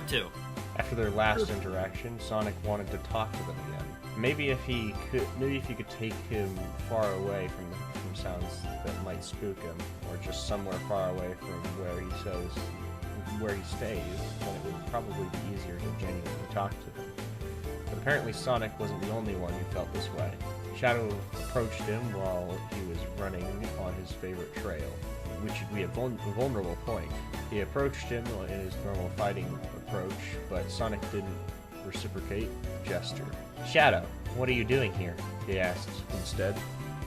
Part 2. After their last interaction, Sonic wanted to talk to them again. Maybe if you could take him far away from sounds that might spook him, or just somewhere far away from where he stays, then it would probably be easier to genuinely talk to them. But apparently Sonic wasn't the only one who felt this way. Shadow approached him while he was running on his favorite trail, which would be a vulnerable point. He approached him in his normal fighting approach, but Sonic didn't reciprocate the gesture. "Shadow, what are you doing here?" he asked instead.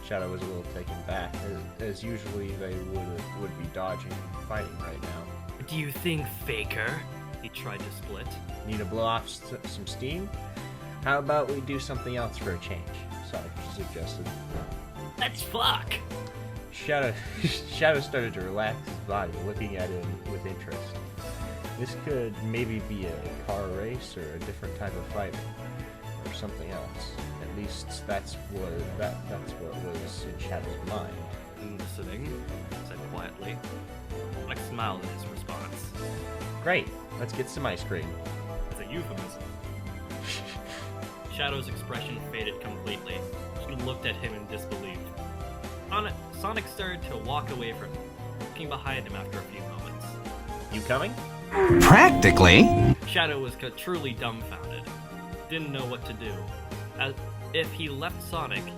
Shadow was a little taken back, as usually they would be dodging and fighting right now. "Do you think, Faker?" He tried to split. "Need to blow off some steam? How about we do something else for a change?" Sonic suggested. "Let's fuck!" Shadow started to relax his body, looking at him with interest. This could maybe be a car race or a different type of fighting, or something else. At least that's what was in Shadow's mind. "Listening," he said quietly. Sonic smiled at his response. "Great, let's get some ice cream." It's a euphemism. Shadow's expression faded completely. She looked at him in disbelief. Sonic started to walk away from him, looking behind him after a few moments. "You coming?" Practically. Shadow was truly dumbfounded. Didn't know what to do. As if he left Sonic, he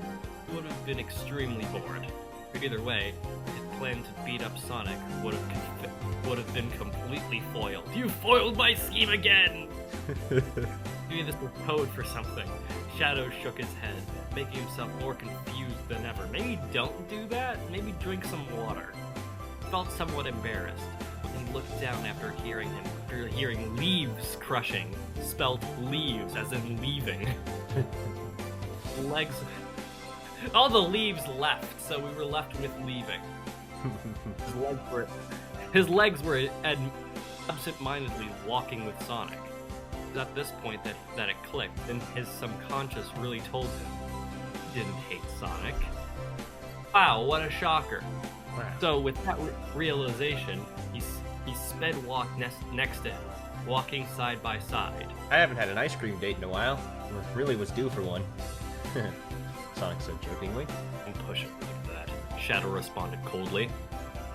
would have been extremely bored. Either way, his plan to beat up Sonic would have been completely foiled. "You foiled my scheme again!" Maybe this was code for something. Shadow shook his head, making himself more confused than ever. Maybe don't do that? Maybe drink some water. Felt somewhat embarrassed when he looked down after hearing leaves crushing, spelled leaves as in leaving. Legs. All the leaves left, so we were left with leaving. His legs were absent-mindedly walking with Sonic. It was at this point that it clicked, and his subconscious really told him he didn't hate Sonic. Wow, what a shocker. Wow. So with that realization, he sped walk next to him, walking side by side. "I haven't had an ice cream date in a while. Really was due for one," Sonic said jokingly. "Don't push it like that," Shadow responded coldly.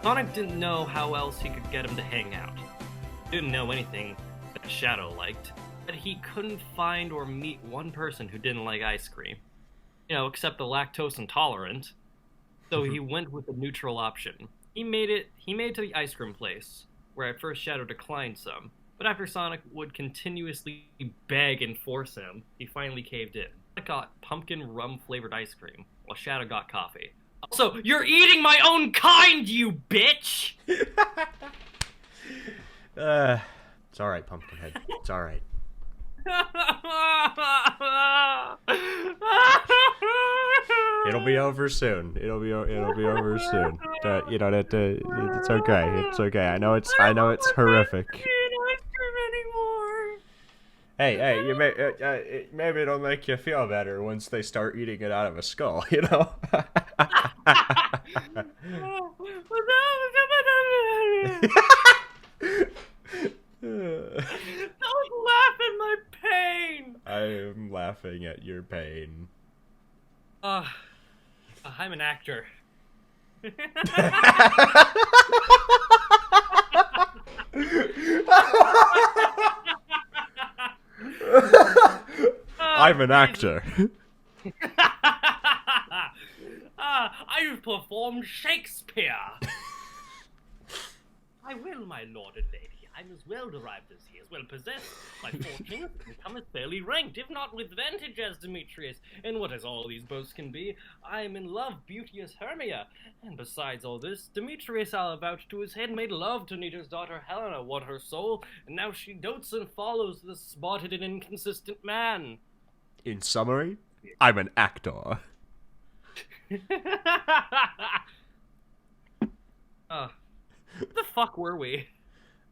Sonic didn't know how else he could get him to hang out. Didn't know anything that Shadow liked, but he couldn't find or meet one person who didn't like ice cream. Except the lactose intolerant. So he went with the neutral option. He made it to the ice cream place, where at first Shadow declined some, but after Sonic would continuously beg and force him, he finally caved in. Sonic got pumpkin rum flavored ice cream, while Shadow got coffee. "Also, you're eating my own kind, you bitch!" It's alright, Pumpkinhead. It's alright. It'll be over soon. It'll be over soon. It's okay. It's okay. I know it's horrific. I can't eat ice cream anymore. Hey, maybe it'll make you feel better once they start eating it out of a skull, you know? Don't laugh at my pain. I am laughing at your pain. I'm an actor. I'm an actor. I've performed Shakespeare. I will, my lord and lady. I'm as well derived as he is, well possessed. My fortune has become as fairly ranked, if not with vantage as Demetrius. And what as all these boasts can be, I am in love, beauteous Hermia. And besides all this, Demetrius I'll avouch to his head made love to Nita's daughter Helena, won her soul, and now she dotes and follows this spotted and inconsistent man. In summary, I'm an actor. What the fuck were we?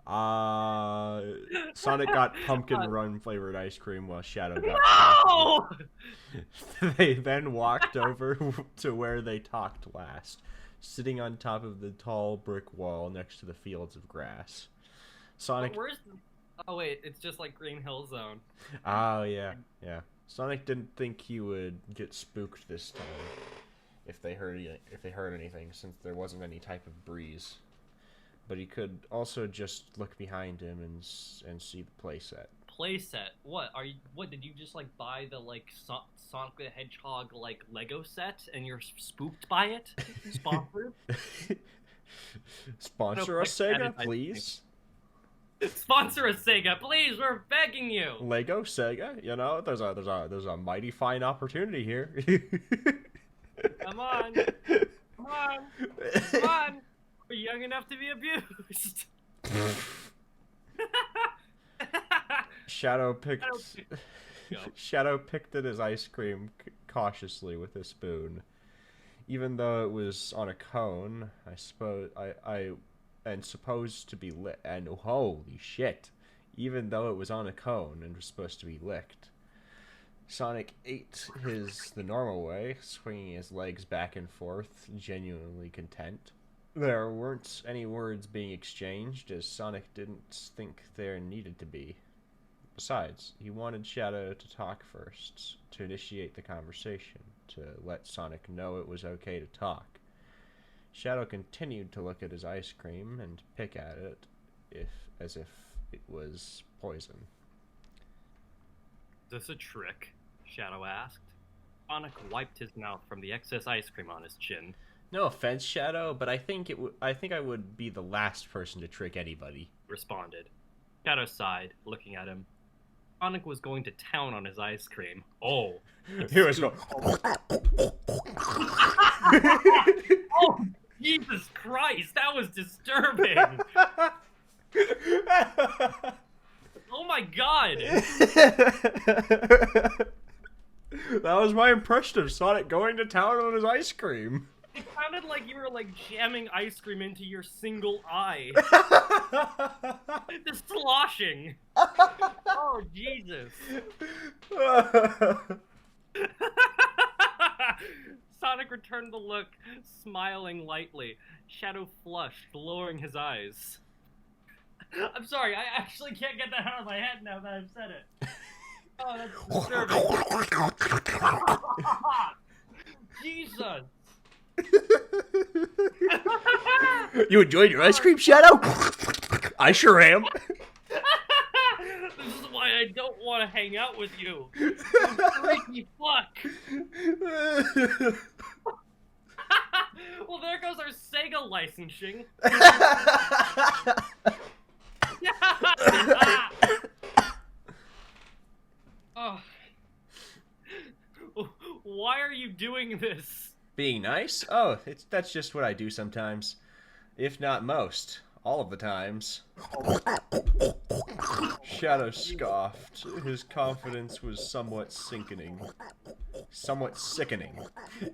Sonic got pumpkin rum flavored ice cream while Shadow got No! They then walked over to where they talked last, sitting on top of the tall brick wall next to the fields of grass. Sonic... Oh wait, it's just like Green Hill Zone. Oh, yeah, yeah. Sonic didn't think he would get spooked this time if they heard anything, since there wasn't any type of breeze. But he could also just look behind him and see the playset. Playset. What are you? What did you just like buy the like Sonic the Hedgehog like Lego set and you're spooked by it? Sponsored? Sponsor us, Sega, please. Sponsor us, Sega, please. We're begging you. Lego, Sega, you know, there's a mighty fine opportunity here. Come on, come on, come on. We're young enough to be abused. Shadow picked at his ice cream cautiously with a spoon, even though it was on a cone. I suppose and supposed to be lit. And holy shit, even though it was on a cone and was supposed to be licked, Sonic ate his the normal way, swinging his legs back and forth, genuinely content. There weren't any words being exchanged, as Sonic didn't think there needed to be. Besides, he wanted Shadow to talk first, to initiate the conversation, to let Sonic know it was okay to talk. Shadow continued to look at his ice cream and pick at it, as if it was poison. Is this a trick? Shadow asked. Sonic wiped his mouth from the excess ice cream on his chin. No offense, Shadow, but I think I would be the last person to trick anybody. Responded. Shadow sighed, looking at him. Sonic was going to town on his ice cream. Oh. He was going. Oh, Jesus Christ, that was disturbing. Oh my god. That was my impression of Sonic going to town on his ice cream. It sounded like you were like jamming ice cream into your single eye. Just sloshing. Oh, Jesus. Sonic returned the look, smiling lightly. Shadow flushed, lowering his eyes. I'm sorry, I actually can't get that out of my head now that I've said it. Oh, that's disturbing. Jesus. You enjoyed your ice cream, Shadow? I sure am. This is why I don't want to hang out with you. You freaky fuck. Well, there goes our Sega licensing. Oh. Why are you doing this? Being nice? Oh, that's just what I do sometimes. If not most. All of the times. Shadow scoffed. His confidence was somewhat sickening.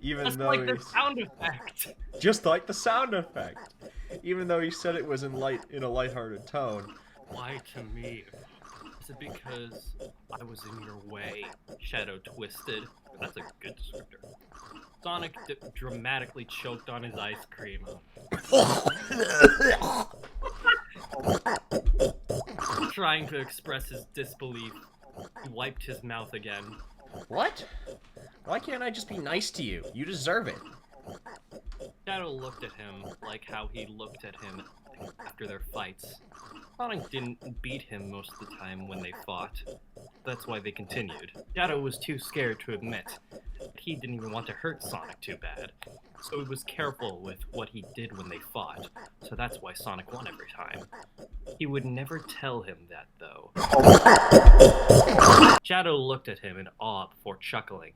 Even Just though like the sound effect. Just like the sound effect. Even though he said it was in a lighthearted tone. Why to me? Is it because I was in your way? Shadow twisted. That's a good descriptor. Sonic dramatically choked on his ice cream. Trying to express his disbelief, he wiped his mouth again. What? Why can't I just be nice to you? You deserve it. Shadow looked at him like how he looked at him after their fights. Sonic didn't beat him most of the time when they fought. That's why they continued. Shadow was too scared to admit that he didn't even want to hurt Sonic too bad, so he was careful with what he did when they fought, so that's why Sonic won every time. He would never tell him that, though. Shadow looked at him in awe before chuckling.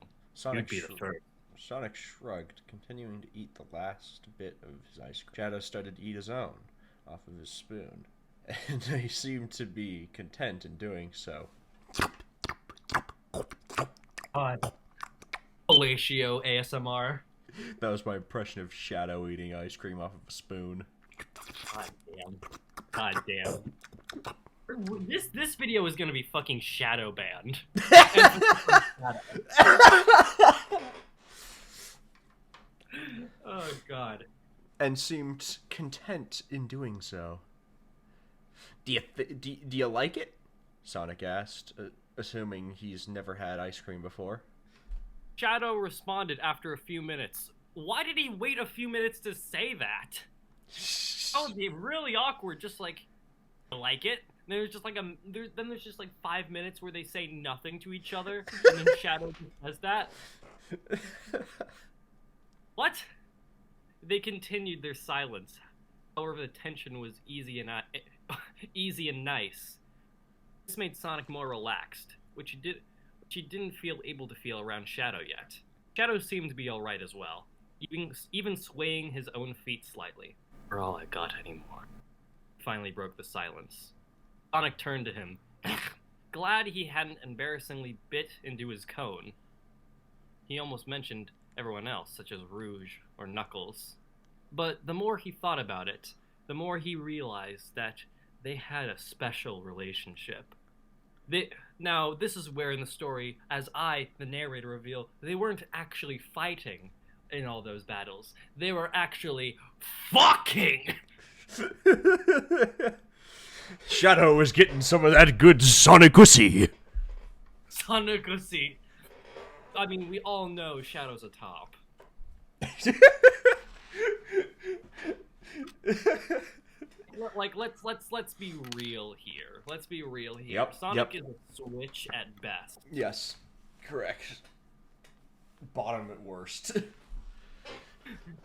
You'd be the first. Sonic shrugged, continuing to eat the last bit of his ice cream. Shadow started to eat his own, off of his spoon, and he seemed to be content in doing so. Fellatio ASMR. That was my impression of Shadow eating ice cream off of a spoon. God damn. God damn. This video is gonna be fucking shadow banned. Oh god. And seemed content in doing so. Do you like it? Sonic asked, assuming he's never had ice cream before. Shadow responded after a few minutes. Why did he wait a few minutes to say that? That would be really awkward, just like it. And there's just like then there's just like 5 minutes where they say nothing to each other, and then Shadow just says that. What? They continued their silence. However, the tension was easy and nice. This made Sonic more relaxed, which he didn't feel able to feel around Shadow yet. Shadow seemed to be alright as well, even swaying his own feet slightly. "You're all I got anymore." Finally broke the silence. Sonic turned to him, glad he hadn't embarrassingly bit into his cone. He almost mentioned everyone else, such as Rouge or Knuckles. But the more he thought about it, the more he realized that they had a special relationship. Now, this is where in the story, as I, the narrator, reveal, they weren't actually fighting in all those battles. They were actually fucking! Shadow was getting some of that good Sonic-ussy. Sonic-ussy. I mean, we all know Shadow's a top. Like, let's be real here. Let's be real here. Yep, Sonic is a switch at best. Yes, correct. Bottom at worst.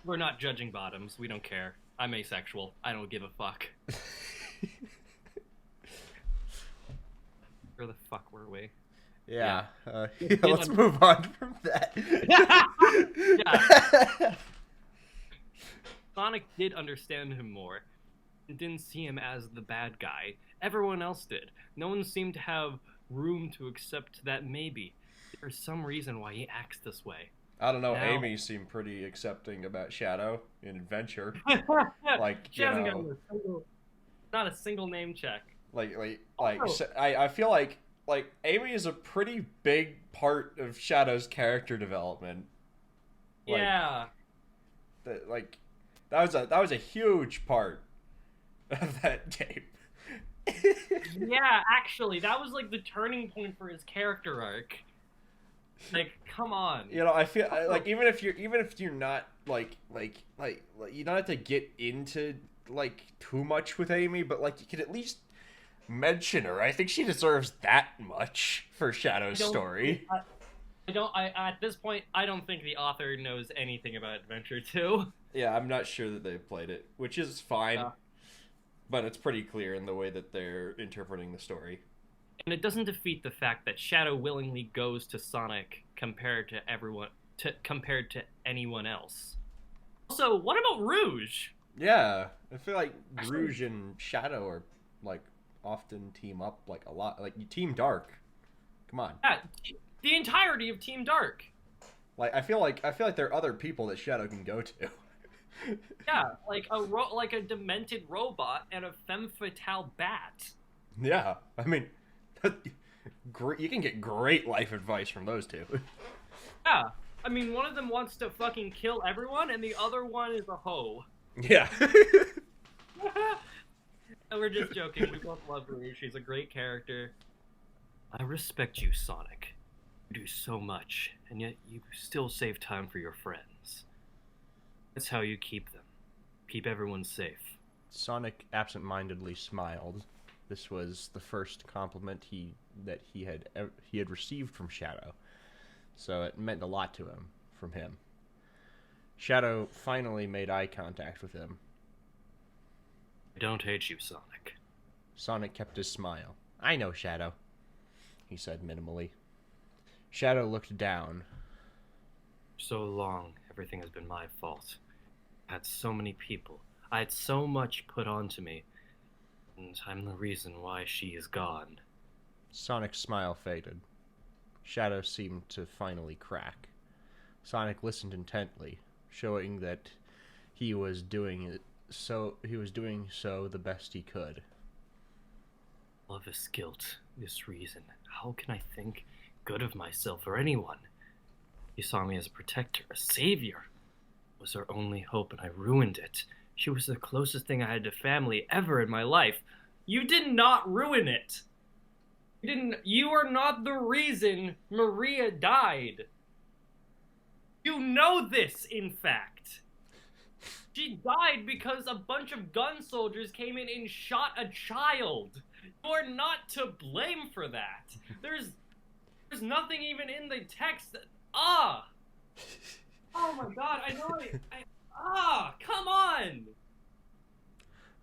We're not judging bottoms. We don't care. I'm asexual. I don't give a fuck. Where the fuck were we? Yeah. Let's move on from that. Yeah. Sonic did understand him more. It didn't see him as the bad guy. Everyone else did. No one seemed to have room to accept that maybe there's some reason why he acts this way. I don't know. Now, Amy seemed pretty accepting about Shadow in Adventure. Like, she hasn't gotten not a single name check. I feel like Amy is a pretty big part of Shadow's character development. Yeah. That was a huge part of that game. Yeah, actually, that was like the turning point for his character arc. Like, come on. You know, I feel like even if you're not like you don't have to get into like too much with Amy, but like you could at least mention her. I think she deserves that much for Shadow's story. At this point, I don't think the author knows anything about Adventure 2. Yeah, I'm not sure that they've played it, which is fine. But it's pretty clear in the way that they're interpreting the story. And it doesn't defeat the fact that Shadow willingly goes to Sonic compared to anyone else. Also, what about Rouge? Yeah, I feel like Rouge and Shadow are like often team up like a lot. Like Team Dark. Come on. Yeah, the entirety of Team Dark. Like I feel like there are other people that Shadow can go to. Yeah, like a demented robot and a femme fatale bat. Yeah, I mean, you can get great life advice from those two. Yeah, I mean, one of them wants to fucking kill everyone, and the other one is a hoe. Yeah. And we're just joking. We both love Rouge. She's a great character. I respect you, Sonic. You do so much, and yet you still save time for your friends. That's how you keep them. Keep everyone safe. Sonic absent-mindedly smiled. This was the first compliment he had received from Shadow, so it meant a lot to him from him. Shadow finally made eye contact with him. I don't hate you, Sonic. Sonic kept his smile. I know, Shadow, he said minimally. Shadow looked down. So long, everything has been my fault. I had so many people. I had so much put onto me. And I'm the reason why she is gone. Sonic's smile faded. Shadow seemed to finally crack. Sonic listened intently, showing that he was doing so the best he could. Love is guilt, this reason. How can I think good of myself or anyone? She saw me as a protector, a savior. It was her only hope, and I ruined it. She was the closest thing I had to family ever in my life. You did not ruin it! You are not the reason Maria died. You know this, in fact. She died because a bunch of gun soldiers came in and shot a child. You're not to blame for that. There's nothing even in the text that... Oh my god, I know it. Come on!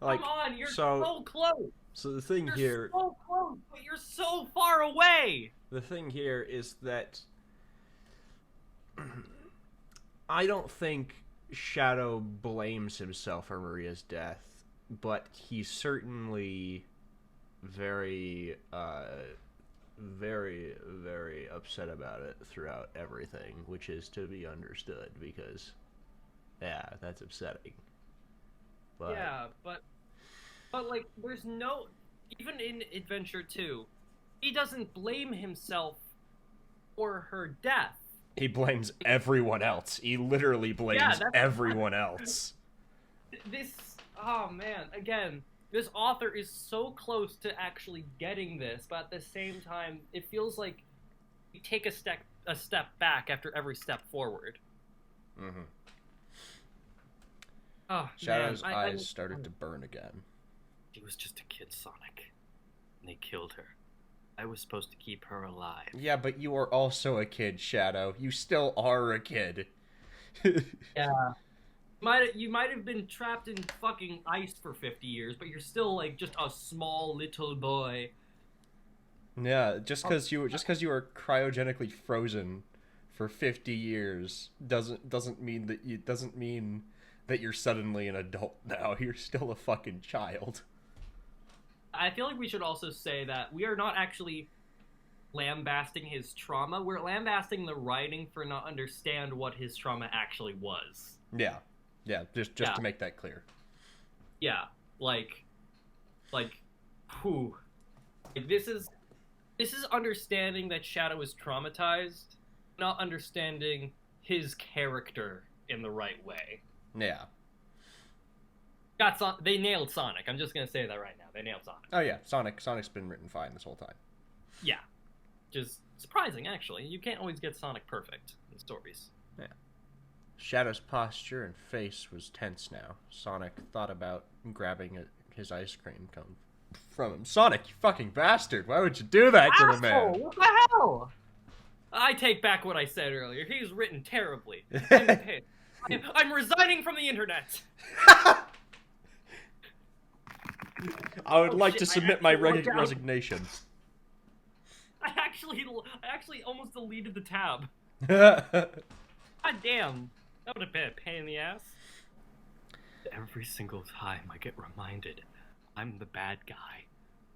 Like, Come on, you're so close. So the thing You're here... so close, but you're so far away! The thing here is that... I don't think Shadow blames himself for Maria's death, but he's certainly very, very, very upset about it throughout everything, which is to be understood, because, yeah, that's upsetting. But... Yeah, but like, there's no... Even in Adventure 2, he doesn't blame himself for her death. He blames everyone else. He literally blames everyone else. Oh man, again, this author is so close to actually getting this, but at the same time, it feels like you take a step back after every step forward. Mm-hmm. Oh, Shadow's eyes started to burn again. She was just a kid, Sonic. And they killed her. I was supposed to keep her alive. Yeah, but you are also a kid, Shadow. You still are a kid. Yeah. You might have been trapped in fucking ice for 50 years, but you're still, like, just a small little boy. Yeah, just because you were cryogenically frozen for 50 years doesn't mean that you're suddenly an adult now. You're still a fucking child. I feel like we should also say that we are not actually lambasting his trauma. We're lambasting the writing for not understand what his trauma actually was. Yeah. Yeah, just to make that clear. Yeah, whew. Like, this is understanding that Shadow is traumatized, not understanding his character in the right way. Yeah. They nailed Sonic. I'm just gonna say that right now. They nailed Sonic. Oh yeah, Sonic's been written fine this whole time. Yeah. Just surprising, actually. You can't always get Sonic perfect in stories. Yeah. Shadow's posture and face was tense now. Sonic thought about grabbing his ice cream cone from him. Sonic, you fucking bastard! Why would you do that to the man? What the hell? I take back what I said earlier. He's written terribly. I'm pissed. I'm resigning from the internet. I would like to submit my resignation. I actually almost deleted the tab. God damn. That would have been a pain in the ass. Every single time I get reminded I'm the bad guy.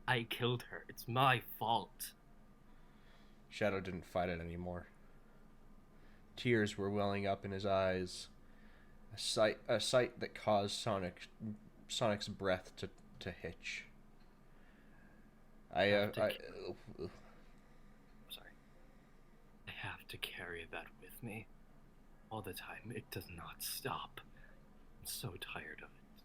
I killed her. It's my fault. Shadow didn't fight it anymore. Tears were welling up in his eyes. A sight that caused Sonic's breath to hitch. Sorry. I have to carry that with me all the time. It does not stop. I'm so tired of it.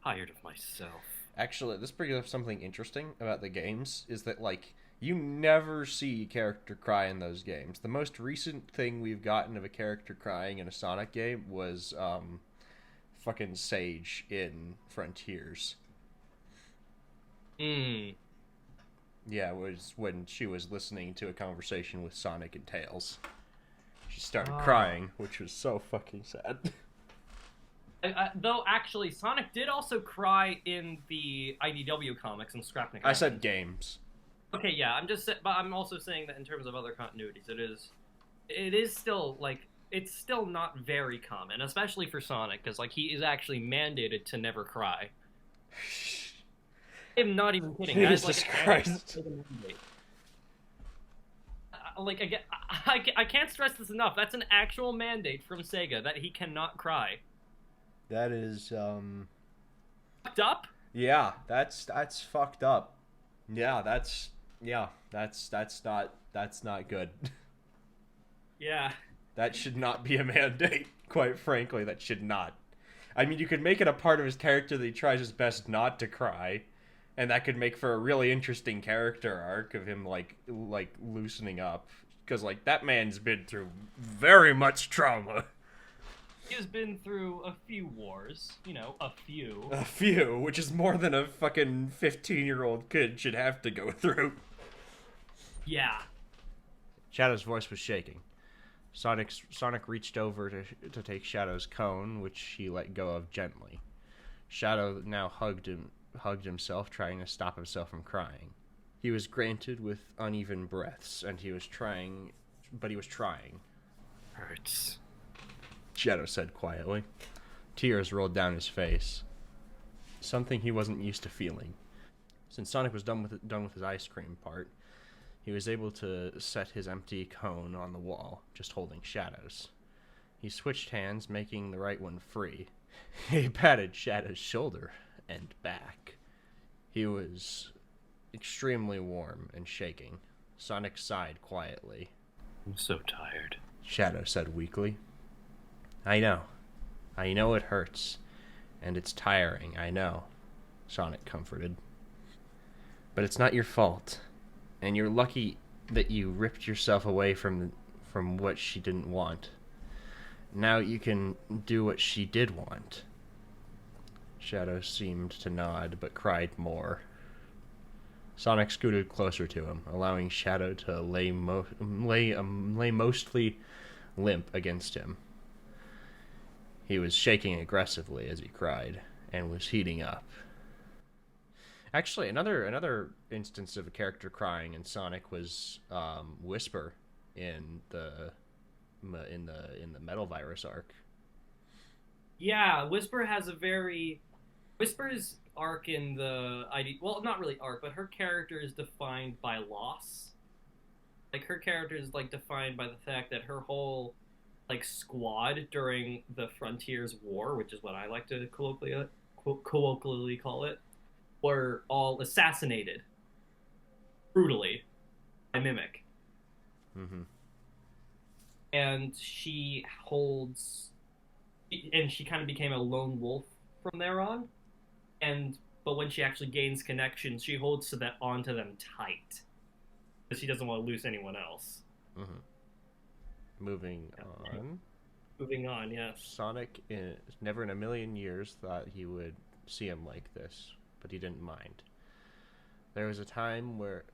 Tired of myself. Actually, this brings up something interesting about the games, is that, like, you never see a character cry in those games. The most recent thing we've gotten of a character crying in a Sonic game was, fucking Sage in Frontiers. Yeah, it was when she was listening to a conversation with Sonic and Tails. She started crying, which was so fucking sad. Though, actually, Sonic did also cry in the IDW comics and Scrapnik. I said games. Okay, yeah, but I'm also saying that in terms of other continuities, it is still, like, it's still not very common, especially for Sonic, because, like, he is actually mandated to never cry. I'm not even kidding. Jesus Christ. Like, again, I can't stress this enough. That's an actual mandate from Sega that he cannot cry. That is, Fucked up? Yeah, that's fucked up. Yeah, that's not good. Yeah. That should not be a mandate, quite frankly. That should not. I mean, you could make it a part of his character that he tries his best not to cry, And that could make for a really interesting character arc of him, like loosening up. Because, like, that man's been through very much trauma. He has been through a few wars, you know, a few. A few, which is more than a fucking 15-year-old kid should have to go through. Yeah. Shadow's voice was shaking. Sonic reached over to take Shadow's cone, which he let go of gently. Shadow now hugged himself, trying to stop himself from crying. He was granted with uneven breaths, and he was trying. Hurts. Shadow said quietly. Tears rolled down his face. Something he wasn't used to feeling. Since Sonic was done with his ice cream part, he was able to set his empty cone on the wall, just holding Shadow's. He switched hands, making the right one free. He patted Shadow's shoulder and back. He was extremely warm and shaking. Sonic sighed quietly. I'm so tired. Shadow said weakly. I know it hurts, and it's tiring, I know, Sonic comforted. But it's not your fault, and you're lucky that you ripped yourself away from what she didn't want. Now you can do what she did want. Shadow seemed to nod, but cried more. Sonic scooted closer to him, allowing Shadow to lay mostly limp against him. He was shaking aggressively as he cried, and was heating up. Actually, another instance of a character crying in Sonic was Whisper in the Metal Virus arc. Yeah, Whisper's arc in the well, not really arc, but her character is defined by loss. Like, her character is like defined by the fact that her whole like squad during the Frontiers War, which is what I like to colloquially call it, were all assassinated brutally by Mimic. Mm-hmm. And she kind of became a lone wolf from there on. But when she actually gains connections, she holds onto them tight, because she doesn't want to lose anyone else. Mm-hmm. Moving on, yes. Sonic never in a million years thought he would see him like this, but he didn't mind. There was a time where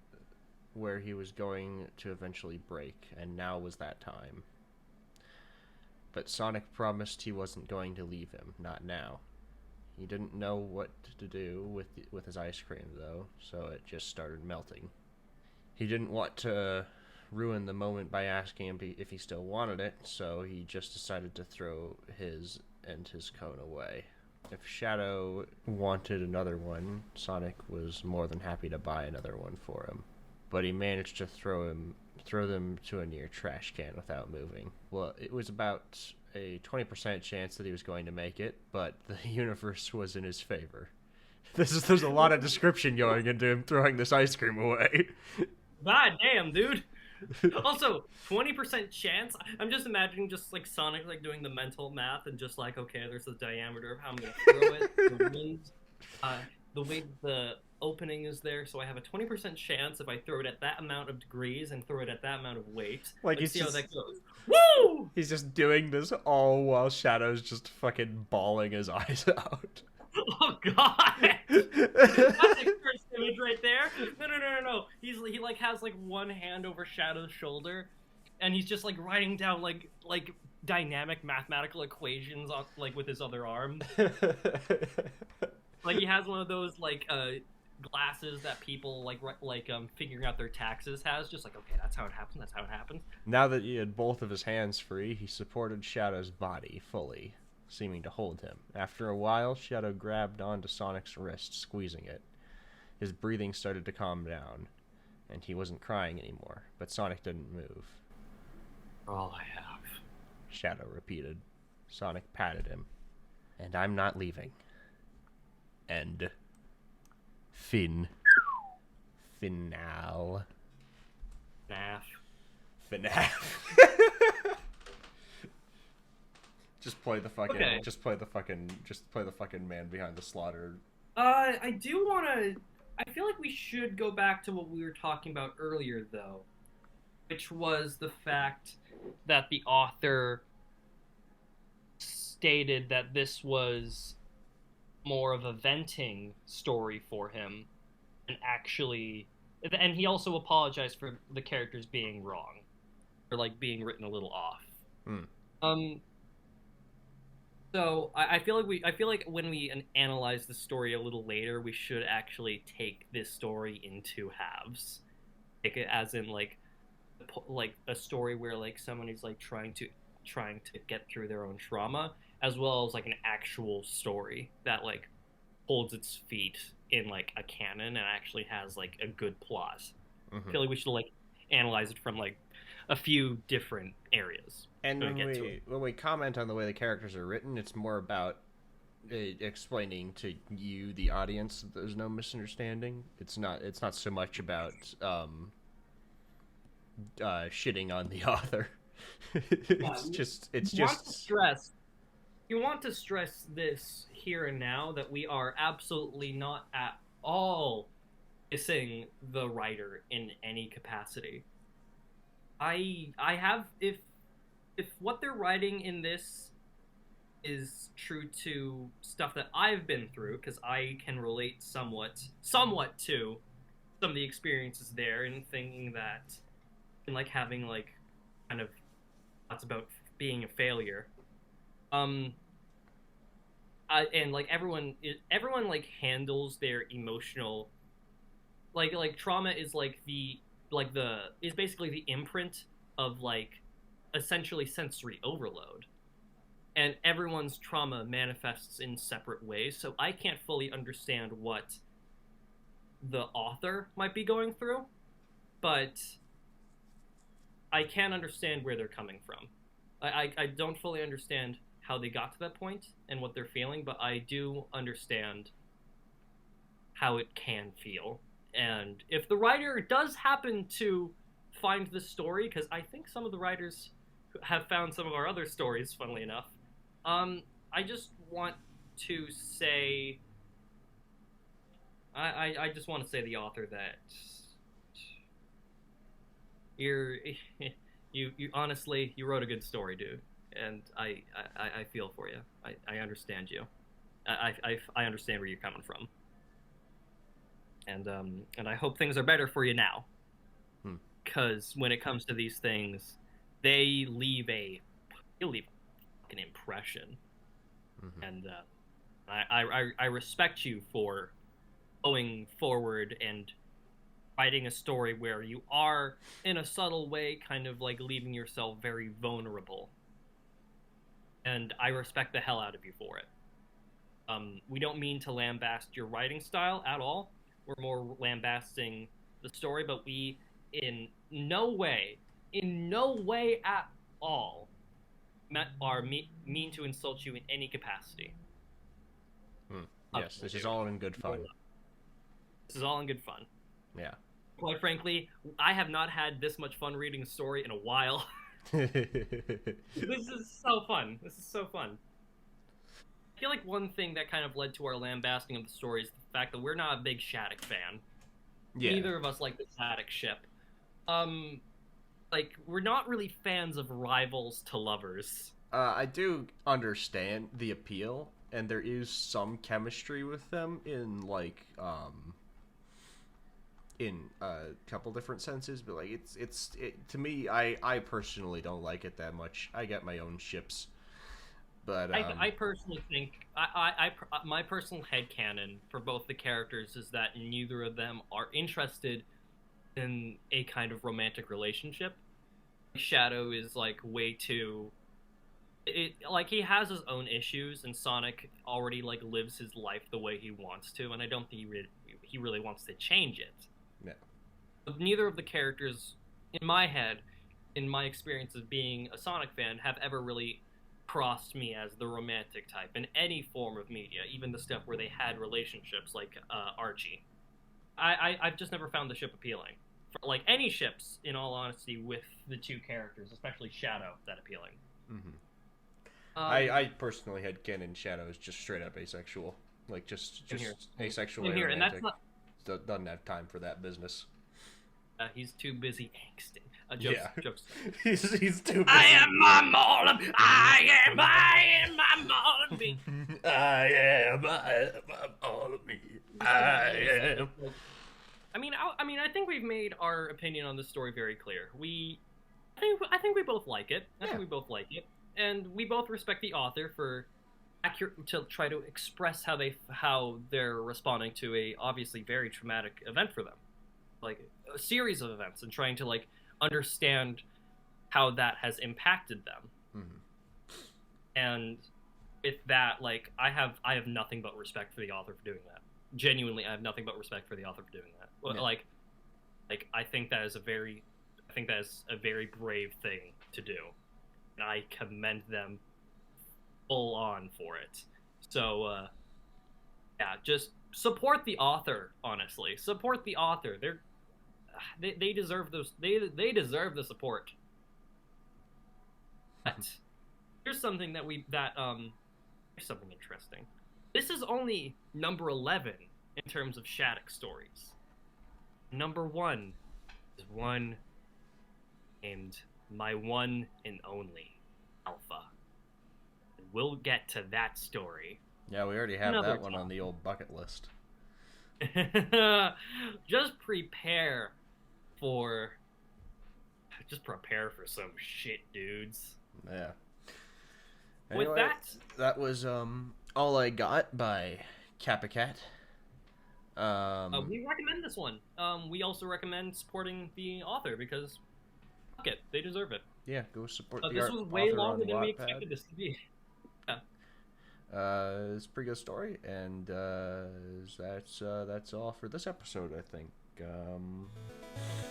he was going to eventually break, and now was that time. But Sonic promised he wasn't going to leave him, not now. He didn't know what to do with his ice cream, though, so it just started melting. He didn't want to ruin the moment by asking him if he still wanted it, so he just decided to throw his cone away. If Shadow wanted another one, Sonic was more than happy to buy another one for him. But he managed to throw them to a near trash can without moving. Well, it was about a 20% chance that he was going to make it, but the universe was in his favor. There's a lot of description going into him throwing this ice cream away. God damn, dude. Also, 20% chance. I'm just imagining just like Sonic like doing the mental math and just like, okay, there's the diameter of how I'm gonna throw it, the wind, the way the opening is there, so I have a 20% chance if I throw it at that amount of degrees and throw it at that amount of weight. Like, let's see how that goes. Woo! He's just doing this all while Shadow's just fucking bawling his eyes out. Oh god! That's the first image right there. No. He like has like one hand over Shadow's shoulder, and he's just like writing down like dynamic mathematical equations on like with his other arm. Like, he has one of those like glasses that people like figuring out their taxes has. Just like, okay, that's how it happens. Now that he had both of his hands free, he supported Shadow's body fully, seeming to hold him. After a while, Shadow grabbed onto Sonic's wrist, squeezing it. His breathing started to calm down, and he wasn't crying anymore, but Sonic didn't move. All I have. Shadow repeated. Sonic patted him. And I'm not leaving. End. Finale. FNAF. Just play the fucking man behind the slaughter. I do want to I feel like we should go back to what we were talking about earlier, though, which was the fact that the author stated that this was more of a venting story for him, and actually, and he also apologized for the characters being wrong, or like being written a little off. Hmm. So I feel like when we analyze the story a little later, we should actually take this story into halves, like as in like a story where like someone is like trying to get through their own trauma, as well as like an actual story that like holds its feet in like a canon and actually has like a good plot. I feel like we should like analyze it from like a few different areas. And when we comment on the way the characters are written, it's more about explaining to you, the audience, that there's no misunderstanding. It's not so much about shitting on the author. You want to stress this here and now that we are absolutely not at all dissing the writer in any capacity. I have if what they're writing in this is true to stuff that I've been through, because I can relate somewhat to some of the experiences there, and thinking that, and like having like kind of thoughts about being a failure. And like everyone like handles their emotional, like trauma is like is basically the imprint of like essentially sensory overload, and everyone's trauma manifests in separate ways, so I can't fully understand what the author might be going through, but I can understand where they're coming from. I don't fully understand how they got to that point and what they're feeling, but I do understand how it can feel. And if the writer does happen to find this story, because I think some of the writers have found some of our other stories, funnily enough, I just want to say, I just want to say the author that you honestly, you wrote a good story, dude, and I feel for you. I understand you. I understand where you're coming from, and I hope things are better for you now. Because when it comes to these things, they leave an impression, and I respect you for going forward and writing a story where you are, in a subtle way, kind of like leaving yourself very vulnerable, and I respect the hell out of you for it. We don't mean to lambast your writing style at all. We're more lambasting the story, but we in no way at all mean to insult you in any capacity. Yes, this is all in good fun. This is all in good fun. Yeah. Quite frankly, I have not had this much fun reading a story in a while. This is so fun. I feel like one thing that kind of led to our lambasting of the story is the fact that we're not a big Shattuck fan. Yeah. Neither of us like the Shattuck ship. Like, we're not really fans of rivals to lovers. I do understand the appeal, and there is some chemistry with them in, like, in a couple different senses, but, like, to me, I personally don't like it that much. I get my own ships. But I personally think my personal headcanon for both the characters is that neither of them are interested in a kind of romantic relationship. Shadow is like way too like he has his own issues, and Sonic already like lives his life the way he wants to, and I don't think he really wants to change it. No. But neither of the characters, in my head, in my experience of being a Sonic fan, have ever really crossed me as the romantic type in any form of media, even the stuff where they had relationships like Archie. I've just never found the ship appealing. For, like, any ships, in all honesty, with the two characters, especially Shadow, that appealing. I personally had Ken and Shadow as just straight up asexual, like just asexual. And that's not doesn't have time for that business. He's too busy angsting. Jokes. Yeah. Jokes. He's too busy. I am my Marlon. I am my Marlon. Me. I am all of me. I am. I mean, I think we've made our opinion on this story very clear. I think we both like it. I think we both like it, and we both respect the author for to try to express how they're responding to a obviously very traumatic event for them, like a series of events, and trying to like understand how that has impacted them. And with that, like I have nothing but respect for the author for doing that. Genuinely, I have nothing but respect for the author for doing that. Yeah. Like I think that is a very brave thing to do, and I commend them full on for it. So yeah, just support the author. Honestly, support the author. They deserve those. They deserve the support. But here's something here's something interesting. This is only number 11 in terms of Shattuck stories. Number 1 is one named My One and Only Alpha. And we'll get to that story. Yeah, we already have Another that one on the old bucket list. Just prepare for some shit, dudes. Yeah. With Anyway, that was All I Got by Kappacat. We recommend this one. We also recommend supporting the author because fuck it, they deserve it. Yeah, go support the This was way author longer on than we Wattpad. expected this to be. It's a pretty good story, and that's all for this episode, I think.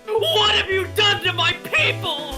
What have you done to my people?